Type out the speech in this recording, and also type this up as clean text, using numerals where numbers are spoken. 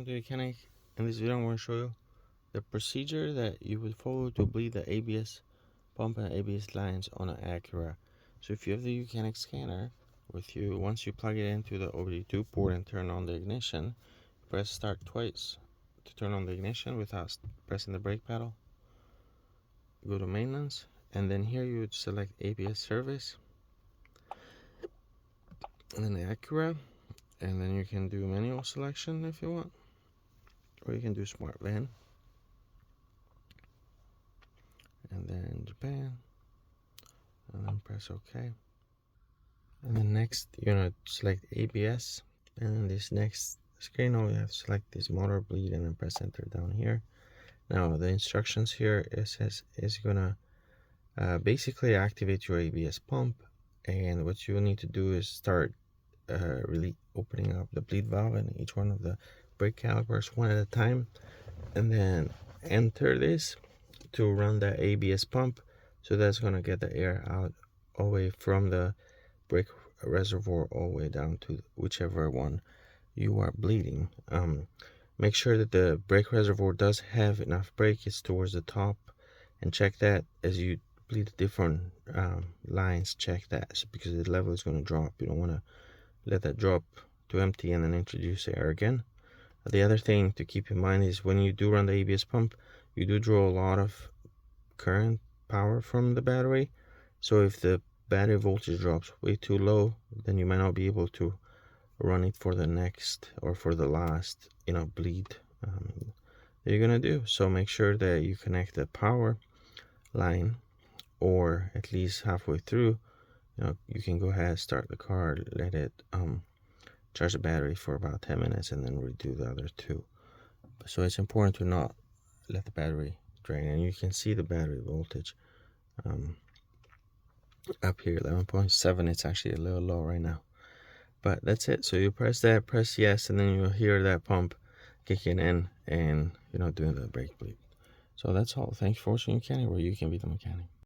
welcome to YOUCANIC. In this video I'm going to show you the procedure that you would follow to bleed the ABS pump and ABS lines on an Acura. So if you have the YOUCANIC scanner with you, once you plug it into the OBD-II port and turn on the ignition, press start twice to turn on the ignition without pressing the brake pedal. Go to maintenance, and then here you would select ABS service and then the Acura, and then you can do manual selection if you want, or you can do smart van, and then Japan, and then press OK. And then next you're gonna select ABS, and in this next screen all you have to select this motor bleed and then press enter down here. Now the instructions here, it says is gonna basically activate your ABS pump, and what you need to do is start really opening up the bleed valve in each one of the brake calipers one at a time, and then enter this to run the ABS pump. So that's going to get the air out all the way from the brake reservoir all the way down to whichever one you are bleeding. Make sure that the brake reservoir does have enough brake, it's towards the top, and check that as you bleed the different lines. Check that because the level is going to drop. You don't want to let that drop to empty and then introduce air again. The other thing to keep in mind is when you do run the ABS pump, you do draw a lot of current power from the battery. So if the battery voltage drops way too low, then you might not be able to run it for the next or for the last bleed that you're gonna do. So make sure that you connect the power line, or at least halfway through. You can go ahead, start the car, let it charge the battery for about 10 minutes, and then redo the other two. So it's important to not let the battery drain, and you can see the battery voltage up here, 11.7. It's actually a little low right now, but that's it. So you press that, press yes, and then you'll hear that pump kicking in and doing the brake bleed. So that's all. Thanks for watching YOUCANIC, where you can be the mechanic.